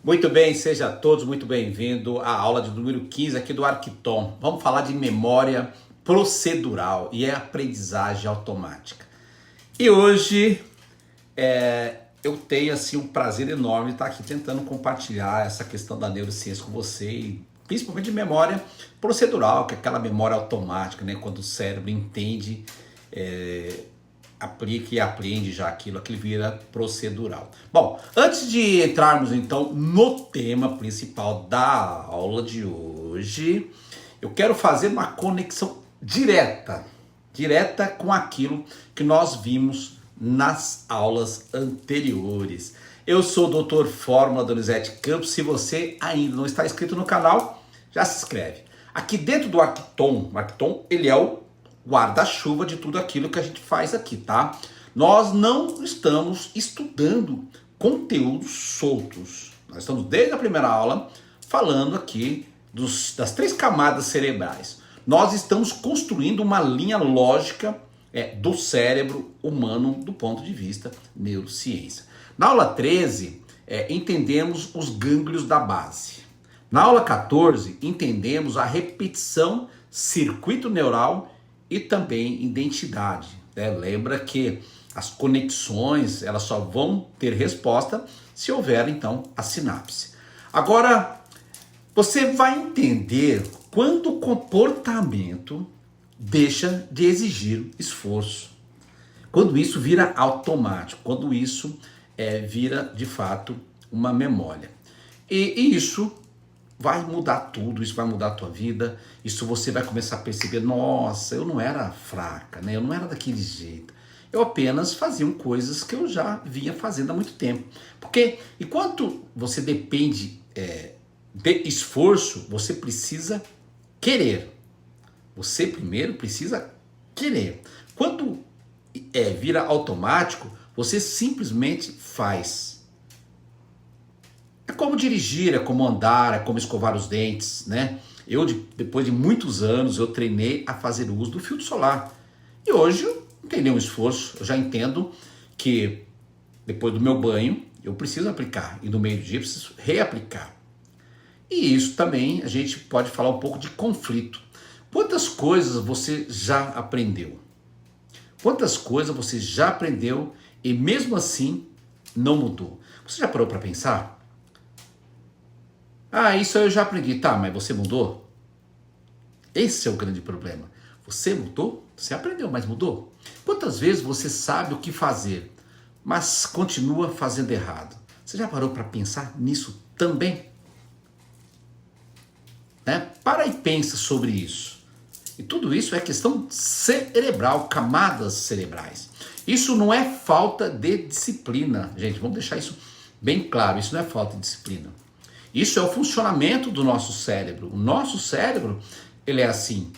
Muito bem, seja todos muito bem-vindos à aula de número 15 aqui do Arquiton. Vamos falar de memória procedural e aprendizagem automática. E hoje eu tenho assim um prazer enorme de estar aqui tentando compartilhar essa questão da neurociência com você, e principalmente de memória procedural, que é aquela memória automática, né? Quando o cérebro entende, aplica e aprende já aquilo vira procedural. Bom, antes de entrarmos então no tema principal da aula de hoje, eu quero fazer uma conexão direta com aquilo que nós vimos nas aulas anteriores. Eu sou o Dr. Fórmula Donizete Campos. Se você ainda não está inscrito no canal, já se inscreve. Aqui dentro do Arquiton, o Arquiton ele é o guarda-chuva de tudo aquilo que a gente faz aqui, tá? Nós não estamos estudando conteúdos soltos. Nós estamos desde a primeira aula falando aqui das 3 camadas cerebrais. Nós estamos construindo uma linha lógica do cérebro humano do ponto de vista neurociência. Na aula 13, entendemos os gânglios da base. Na aula 14, entendemos a repetição, circuito neural e também identidade, né? Lembra que as conexões elas só vão ter resposta se houver então a sinapse. Agora você vai entender quando o comportamento deixa de exigir esforço, quando isso vira automático, quando isso vira de fato uma memória. E isso vai mudar tudo, isso vai mudar a tua vida, isso você vai começar a perceber, nossa, eu não era fraca, né? Eu não era daquele jeito, eu apenas fazia coisas que eu já vinha fazendo há muito tempo. Porque enquanto você depende de esforço, você precisa querer. Você primeiro precisa querer. Quando vira automático, você simplesmente faz. É como dirigir, é como andar, é como escovar os dentes, né? Depois de muitos anos, eu treinei a fazer uso do filtro solar. E hoje eu não tenho nenhum esforço. Eu já entendo que depois do meu banho, eu preciso aplicar. E no meio do dia, eu preciso reaplicar. E isso também, a gente pode falar um pouco de conflito. Quantas coisas você já aprendeu? Quantas coisas você já aprendeu e mesmo assim não mudou? Você já parou para pensar? Ah, isso eu já aprendi. Tá, mas você mudou? Esse é o grande problema. Você mudou? Você aprendeu, mas mudou? Quantas vezes você sabe o que fazer, mas continua fazendo errado? Você já parou para pensar nisso também? Né? Para e pensa sobre isso. E tudo isso é questão cerebral, camadas cerebrais. Isso não é falta de disciplina. Gente, vamos deixar isso bem claro. Isso não é falta de disciplina. Isso é o funcionamento do nosso cérebro. O nosso cérebro, ele é assim.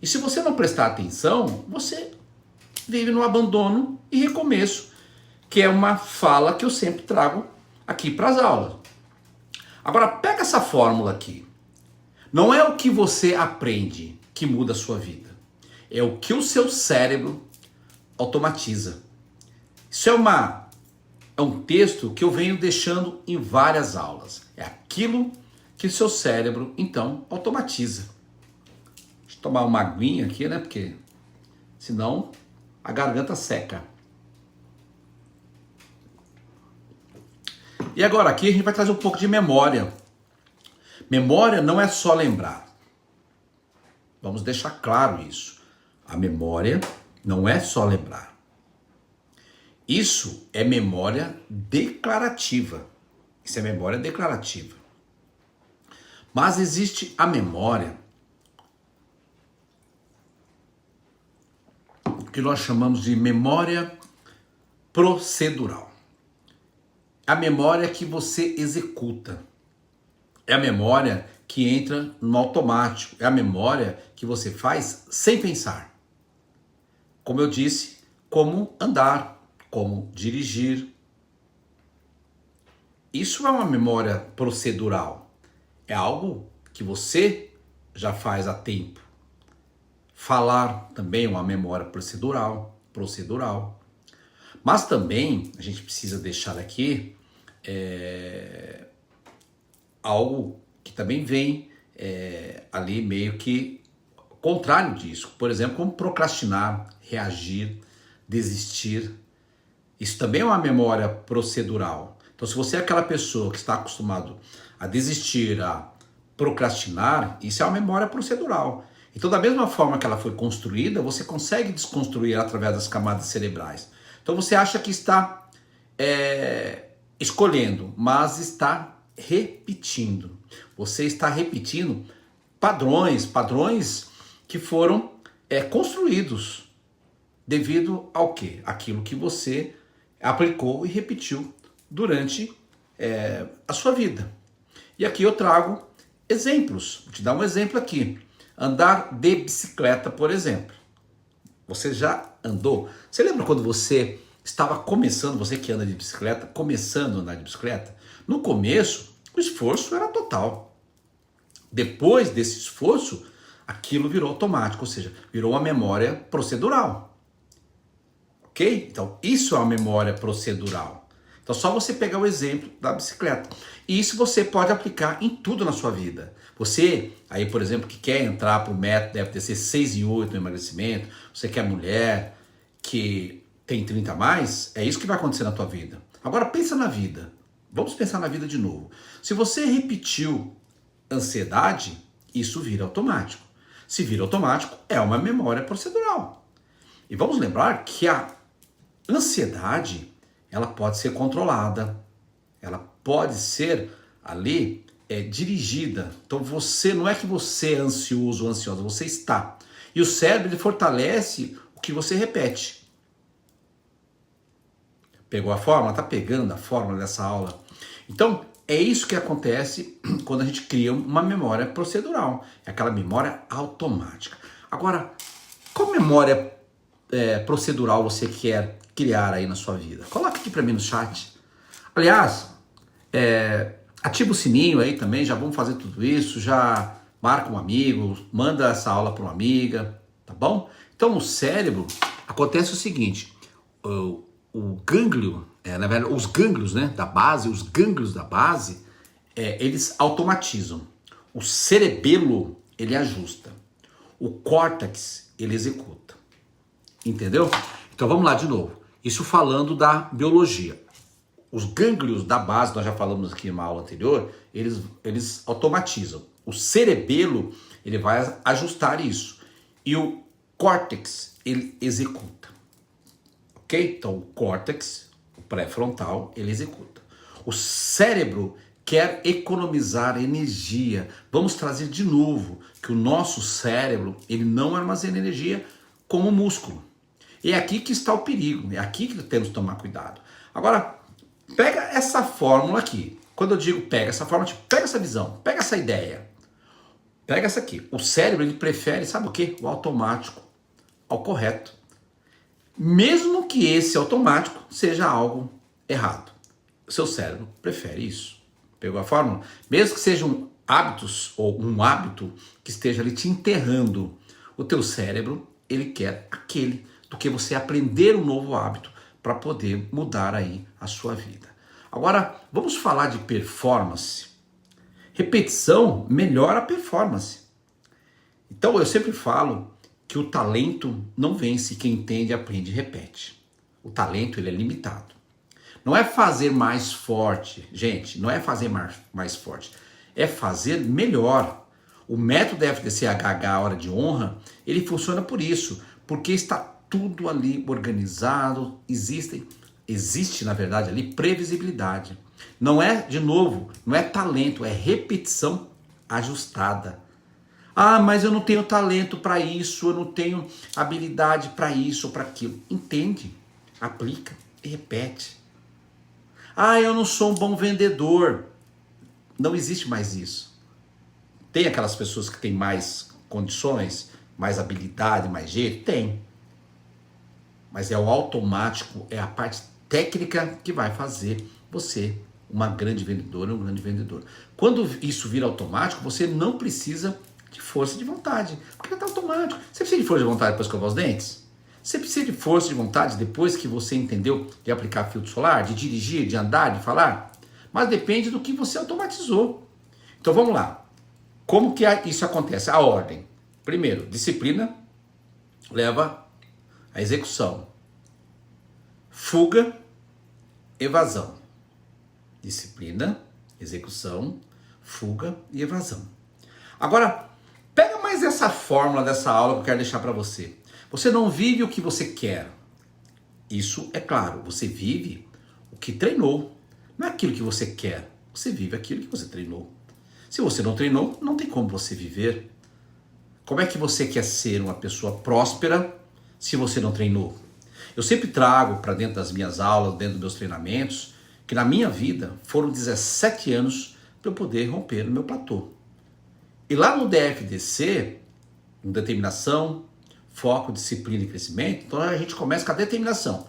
E se você não prestar atenção, você vive no abandono e recomeço, que é uma fala que eu sempre trago aqui para as aulas. Agora, pega essa fórmula aqui. Não é o que você aprende que muda a sua vida. É o que o seu cérebro automatiza. Isso é um texto que eu venho deixando em várias aulas. É aquilo que o seu cérebro, então, automatiza. Deixa eu tomar uma aguinha aqui, né? Porque senão a garganta seca. E agora aqui a gente vai trazer um pouco de memória. Memória não é só lembrar. Vamos deixar claro isso. A memória não é só lembrar. Isso é memória declarativa. Isso é memória declarativa. Mas existe a memória que nós chamamos de memória procedural. A memória que você executa. É a memória que entra no automático. É a memória que você faz sem pensar. Como eu disse, como andar, como dirigir. Isso é uma memória procedural. É algo que você já faz há tempo. Falar também é uma memória procedural. Mas também a gente precisa deixar aqui algo que também vem ali meio que contrário disso. Por exemplo, como procrastinar, reagir, desistir. Isso também é uma memória procedural. Então, se você é aquela pessoa que está acostumado a desistir, a procrastinar, isso é uma memória procedural. Então, da mesma forma que ela foi construída, você consegue desconstruir através das camadas cerebrais. Então, você acha que está escolhendo, mas está repetindo. Você está repetindo padrões que foram construídos devido ao quê? Aquilo que você aplicou e repetiu durante a sua vida. E aqui eu trago exemplos. Vou te dar um exemplo aqui. Andar de bicicleta, por exemplo. Você já andou? Você lembra quando você estava começando, você que anda de bicicleta, começando a andar de bicicleta? No começo, o esforço era total. Depois desse esforço, aquilo virou automático, ou seja, virou uma memória procedural. Ok? Então, isso é uma memória procedural. Então, só você pegar o exemplo da bicicleta. E isso você pode aplicar em tudo na sua vida. Você, aí, por exemplo, que quer entrar para o método FTC 6 em 8 no emagrecimento, você que é mulher, que tem 30 a mais, é isso que vai acontecer na tua vida. Agora, pensa na vida. Vamos pensar na vida de novo. Se você repetiu ansiedade, isso vira automático. Se vira automático, é uma memória procedural. E vamos lembrar que a ansiedade, ela pode ser controlada, ela pode ser ali dirigida. Então você, não é que você é ansioso ou ansiosa, você está. E o cérebro ele fortalece o que você repete. Pegou a fórmula? Está pegando a fórmula dessa aula. Então, é isso que acontece quando a gente cria uma memória procedural. É aquela memória automática. Agora, qual memória procedural você quer criar aí na sua vida? Coloca aqui para mim no chat. Aliás, ativa o sininho aí também, já vamos fazer tudo isso, já marca um amigo, manda essa aula para uma amiga, tá bom? Então, no cérebro, acontece o seguinte, o gânglio, na verdade, os gânglios, né, da base, os gânglios da base, eles automatizam. O cerebelo, ele ajusta. O córtex, ele executa. Entendeu? Então vamos lá de novo. Isso falando da biologia. Os gânglios da base, nós já falamos aqui em uma aula anterior, eles automatizam. O cerebelo, ele vai ajustar isso. E o córtex, ele executa. Ok? Então o córtex, o pré-frontal, ele executa. O cérebro quer economizar energia. Vamos trazer de novo que o nosso cérebro, ele não armazena energia como o músculo. E é aqui que está o perigo, é aqui que temos que tomar cuidado. Agora, pega essa fórmula aqui. Quando eu digo pega essa fórmula, tipo, pega essa visão, pega essa ideia. Pega essa aqui. O cérebro, ele prefere, sabe o quê? O automático ao correto. Mesmo que esse automático seja algo errado. O seu cérebro prefere isso. Pegou a fórmula? Mesmo que sejam hábitos ou um hábito que esteja ali te enterrando, o teu cérebro, ele quer aquele do que você aprender um novo hábito para poder mudar aí a sua vida. Agora, vamos falar de performance. Repetição melhora a performance. Então, eu sempre falo que o talento não vence quem entende, aprende e repete. O talento, ele é limitado. Não é fazer mais forte, gente, não é fazer mais forte, é fazer melhor. O método FDC-HH, Hora de Honra, ele funciona por isso, porque está tudo ali organizado, existe na verdade ali previsibilidade. Não é, de novo, não é talento, é repetição ajustada. Ah, mas eu não tenho talento para isso, eu não tenho habilidade para isso ou para aquilo. Entende, aplica e repete. Ah, eu não sou um bom vendedor. Não existe mais isso. Tem aquelas pessoas que têm mais condições, mais habilidade, mais jeito? Tem. Mas é o automático, é a parte técnica que vai fazer você uma grande vendedora, um grande vendedor. Quando isso vira automático, você não precisa de força de vontade, porque está automático. Você precisa de força de vontade para escovar os dentes? Você precisa de força de vontade depois que você entendeu de aplicar filtro solar, de dirigir, de andar, de falar? Mas depende do que você automatizou. Então vamos lá. Como que isso acontece? A ordem. Primeiro, disciplina leva à execução. Fuga, evasão. Disciplina, execução, fuga e evasão. Agora, pega mais essa fórmula dessa aula que eu quero deixar para você. Você não vive o que você quer. Isso é claro, você vive o que treinou. Não é aquilo que você quer, você vive aquilo que você treinou. Se você não treinou, não tem como você viver. Como é que você quer ser uma pessoa próspera se você não treinou? Eu sempre trago para dentro das minhas aulas, dentro dos meus treinamentos, que na minha vida foram 17 anos para eu poder romper o meu platô. E lá no DFDC, com determinação, foco, disciplina e crescimento, então a gente começa com a determinação,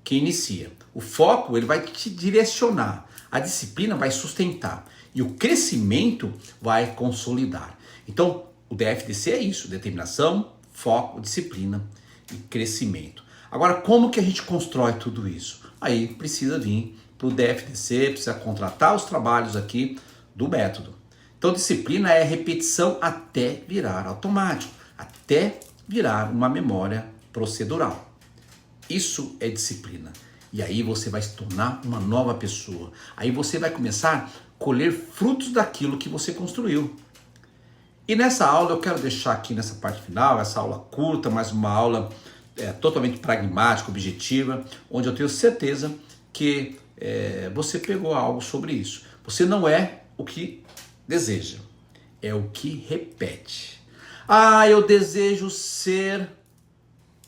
que inicia. O foco, ele vai te direcionar, a disciplina vai sustentar e o crescimento vai consolidar. Então, o DFDC é isso, determinação, foco, disciplina e crescimento. Agora, como que a gente constrói tudo isso? Aí precisa vir para o DFDC, precisa contratar os trabalhos aqui do método. Então, disciplina é repetição até virar automático, até virar uma memória procedural. Isso é disciplina. E aí você vai se tornar uma nova pessoa. Aí você vai começar a colher frutos daquilo que você construiu. E nessa aula eu quero deixar aqui nessa parte final, essa aula curta, mas uma aula totalmente pragmática, objetiva, onde eu tenho certeza que você pegou algo sobre isso. Você não é o que deseja, é o que repete. Ah, eu desejo ser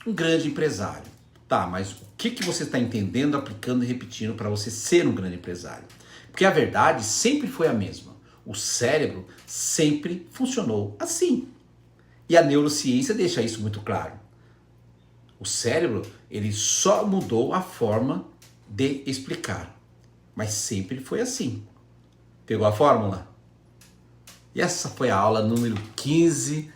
um grande empresário. Tá, mas o que você está entendendo, aplicando e repetindo para você ser um grande empresário? Porque a verdade sempre foi a mesma. O cérebro sempre funcionou assim. E a neurociência deixa isso muito claro. O cérebro, ele só mudou a forma de explicar. Mas sempre foi assim. Pegou a fórmula? E essa foi a aula número 15.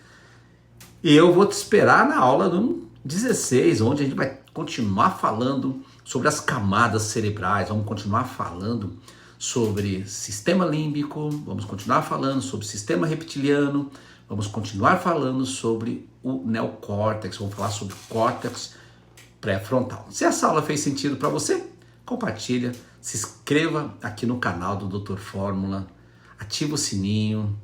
E eu vou te esperar na aula número 16, onde a gente vai continuar falando sobre as camadas cerebrais. Vamos continuar falando sobre sistema límbico, vamos continuar falando sobre sistema reptiliano, vamos continuar falando sobre o neocórtex, vamos falar sobre o córtex pré-frontal. Se essa aula fez sentido para você, compartilha, se inscreva aqui no canal do Dr. Fórmula, ativa o sininho,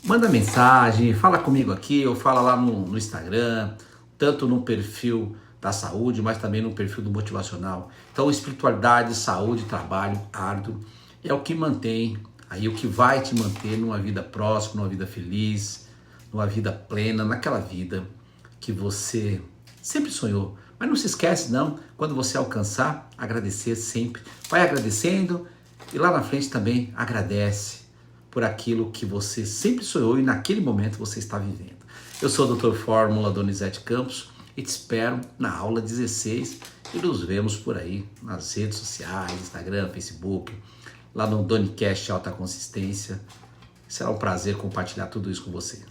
manda mensagem, fala comigo aqui ou fala lá no Instagram, tanto no perfil da saúde, mas também no perfil do motivacional. Então, espiritualidade, saúde, trabalho árduo é o que mantém, aí o que vai te manter numa vida próspera, numa vida feliz, numa vida plena, naquela vida que você sempre sonhou. Mas não se esquece não, quando você alcançar, agradecer sempre. Vai agradecendo e lá na frente também agradece por aquilo que você sempre sonhou e naquele momento você está vivendo. Eu sou o Dr. Fórmula Donizete Campos e te espero na aula 16 e nos vemos por aí nas redes sociais, Instagram, Facebook, lá no Donicast Alta Consistência. Será um prazer compartilhar tudo isso com você.